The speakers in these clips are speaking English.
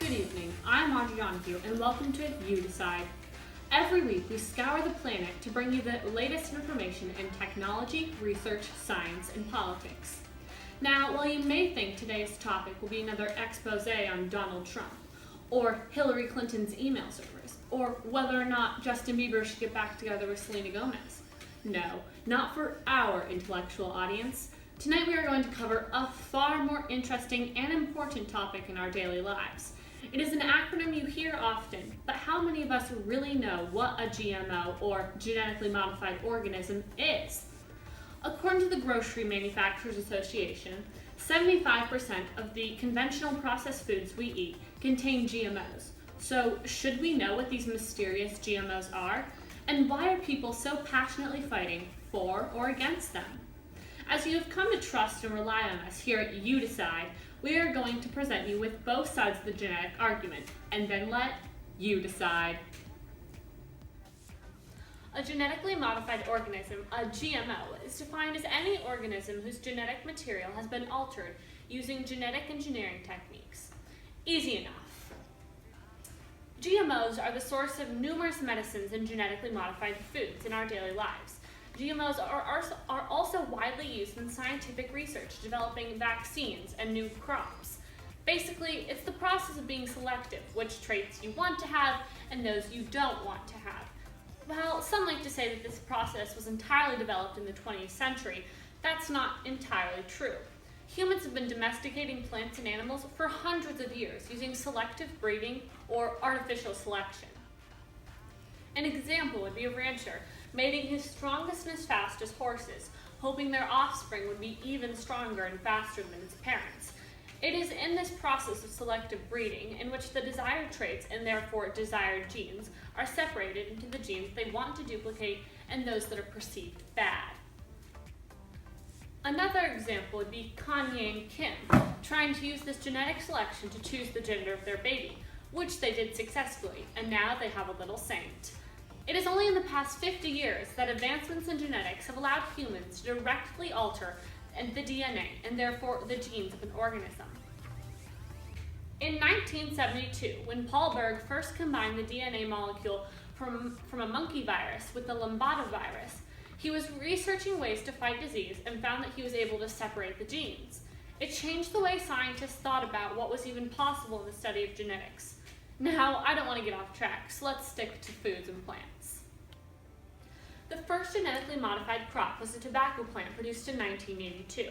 Good evening, I'm Audrey GMO, and welcome to You Decide. Every week we scour the planet to bring you the latest information in technology, research, science, and politics. Now, while you may think today's topic will be another expose on Donald Trump, or Hillary Clinton's email servers, or whether or not Justin Bieber should get back together with Selena Gomez, no, not for our intellectual audience. Tonight we are going to cover a far more interesting and important topic in our daily lives. It is an acronym you hear often, but how many of us really know what a GMO, or genetically modified organism, is? According to the Grocery Manufacturers Association, 75% of the conventional processed foods we eat contain GMOs. So should we know what these mysterious GMOs are? And why are people so passionately fighting for or against them? As you have come to trust and rely on us here at You Decide, we are going to present you with both sides of the genetic argument, and then let you decide. A genetically modified organism, a GMO, is defined as any organism whose genetic material has been altered using genetic engineering techniques. Easy enough. GMOs are the source of numerous medicines and genetically modified foods in our daily lives. GMOs are also widely used in scientific research, developing vaccines and new crops. Basically, it's the process of being selective, which traits you want to have and those you don't want to have. Well, some like to say that this process was entirely developed in the 20th century. That's not entirely true. Humans have been domesticating plants and animals for hundreds of years using selective breeding or artificial selection. An example would be a rancher mating his strongest and his fastest horses, hoping their offspring would be even stronger and faster than his parents. It is in this process of selective breeding in which the desired traits and therefore desired genes are separated into the genes they want to duplicate and those that are perceived bad. Another example would be Kanye and Kim trying to use this genetic selection to choose the gender of their baby, which they did successfully, and now they have a little saint. It is only in the past 50 years that advancements in genetics have allowed humans to directly alter the DNA and therefore the genes of an organism. In 1972, when Paul Berg first combined the DNA molecule from a monkey virus with the Lambda virus, he was researching ways to fight disease and found that he was able to separate the genes. It changed the way scientists thought about what was even possible in the study of genetics. Now, I don't want to get off track, so let's stick to foods and plants. The first genetically modified crop was a tobacco plant produced in 1982.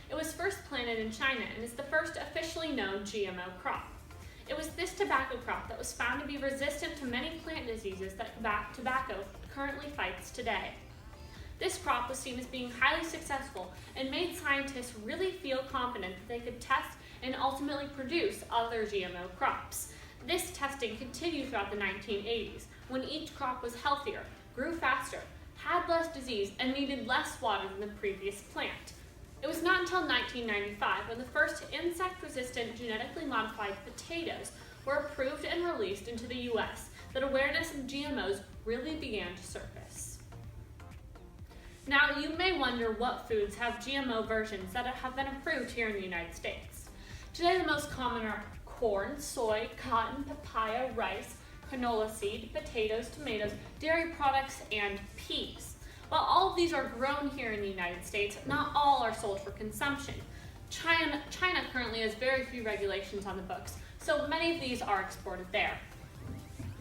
It was first planted in China and is the first officially known GMO crop. It was this tobacco crop that was found to be resistant to many plant diseases that tobacco currently fights today. This crop was seen as being highly successful and made scientists really feel confident that they could test and ultimately produce other GMO crops. This testing continued throughout the 1980s, when each crop was healthier, grew faster, had less disease, and needed less water than the previous plant. It was not until 1995 when the first insect-resistant genetically modified potatoes were approved and released into the US that awareness of GMOs really began to surface. Now, you may wonder what foods have GMO versions that have been approved here in the United States. Today, the most common are corn, soy, cotton, papaya, rice, canola seed, potatoes, tomatoes, dairy products, and peas. While all of these are grown here in the United States, not all are sold for consumption. China currently has very few regulations on the books, so many of these are exported there.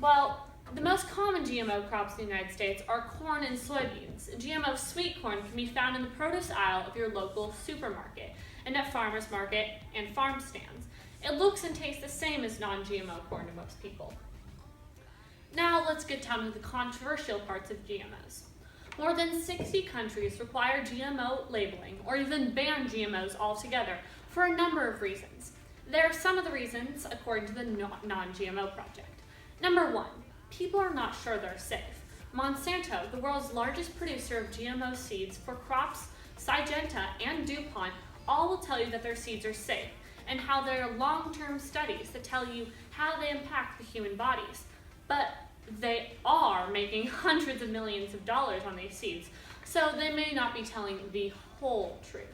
Well, the most common GMO crops in the United States are corn and soybeans. GMO sweet corn can be found in the produce aisle of your local supermarket and at farmers market and farm stands. It looks and tastes the same as non-GMO corn to most people. Now let's get down to the controversial parts of GMOs. More than 60 countries require GMO labeling or even ban GMOs altogether for a number of reasons. There are some of the reasons according to the Non-GMO Project. Number one, people are not sure they're safe. Monsanto, the world's largest producer of GMO seeds for crops, Syngenta, and DuPont all will tell you that their seeds are safe and how there are long-term studies that tell you how they impact the human bodies. But they are making hundreds of millions of dollars on these seeds, so they may not be telling the whole truth.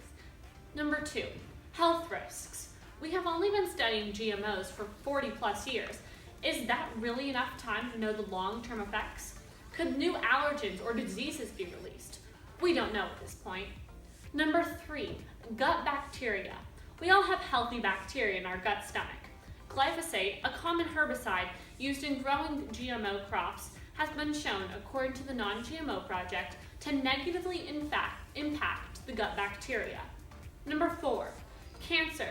Number two, health risks. We have only been studying GMOs for 40 plus years. Is that really enough time to know the long-term effects? Could new allergens or diseases be released? We don't know at this point. Number 3, gut bacteria. We all have healthy bacteria in our gut stomach. Glyphosate, a common herbicide used in growing GMO crops, has been shown, according to the Non-GMO Project, to negatively impact the gut bacteria. Number 4, cancer.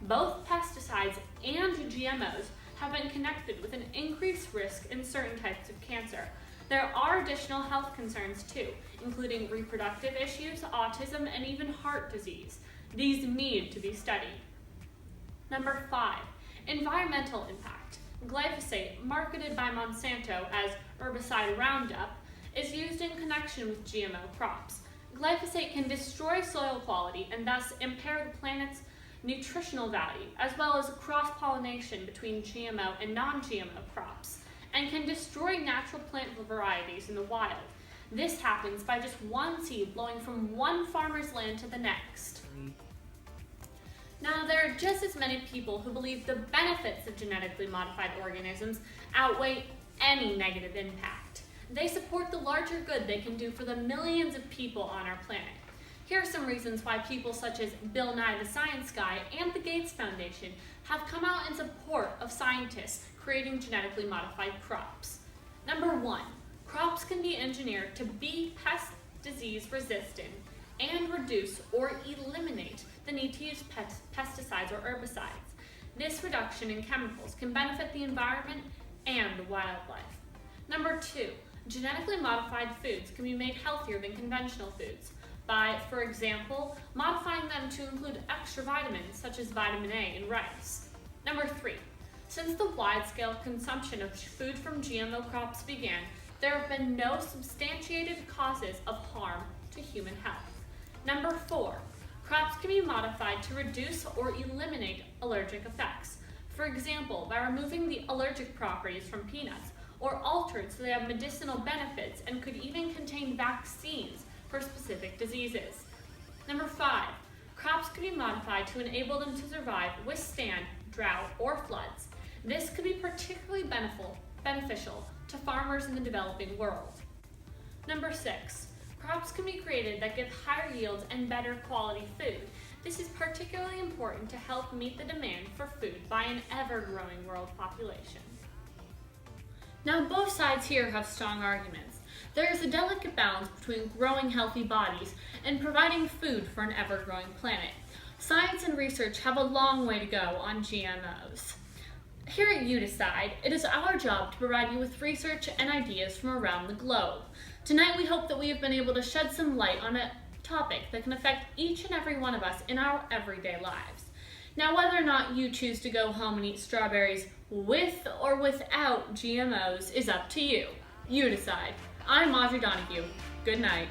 Both pesticides and GMOs have been connected with an increased risk in certain types of cancer. There are additional health concerns too, including reproductive issues, autism, and even heart disease. These need to be studied. Number 5, environmental impact. Glyphosate, marketed by Monsanto as herbicide Roundup, is used in connection with GMO crops. Glyphosate can destroy soil quality and thus impair the planet's nutritional value, as well as cross-pollination between GMO and non-GMO crops, and can destroy natural plant varieties in the wild. This happens by just one seed blowing from one farmer's land to the next. Now, there are just as many people who believe the benefits of genetically modified organisms outweigh any negative impact. They support the larger good they can do for the millions of people on our planet. Here are some reasons why people such as Bill Nye the Science Guy and the Gates Foundation have come out in support of scientists creating genetically modified crops. Number 1, crops can be engineered to be pest disease resistant and reduce or eliminate the need to use pesticides or herbicides. This reduction in chemicals can benefit the environment and the wildlife. Number 2, genetically modified foods can be made healthier than conventional foods by, for example, modifying them to include extra vitamins such as vitamin A in rice. Number 3, since the wide-scale consumption of food from GMO crops began, there have been no substantiated causes of harm to human health. Number 4, crops can be modified to reduce or eliminate allergic effects. For example, by removing the allergic properties from peanuts, or altered so they have medicinal benefits and could even contain vaccines for specific diseases. Number 5, crops can be modified to enable them to survive, withstand drought or floods. This could be particularly beneficial to farmers in the developing world. Number 6, crops can be created that give higher yields and better quality food. This is particularly important to help meet the demand for food by an ever-growing world population. Now, both sides here have strong arguments. There is a delicate balance between growing healthy bodies and providing food for an ever-growing planet. Science and research have a long way to go on GMOs. Here at You Decide, it is our job to provide you with research and ideas from around the globe. Tonight, we hope that we have been able to shed some light on a topic that can affect each and every one of us in our everyday lives. Now, whether or not you choose to go home and eat strawberries with or without GMOs is up to you. You decide. I'm Audrey Donahue. Good night.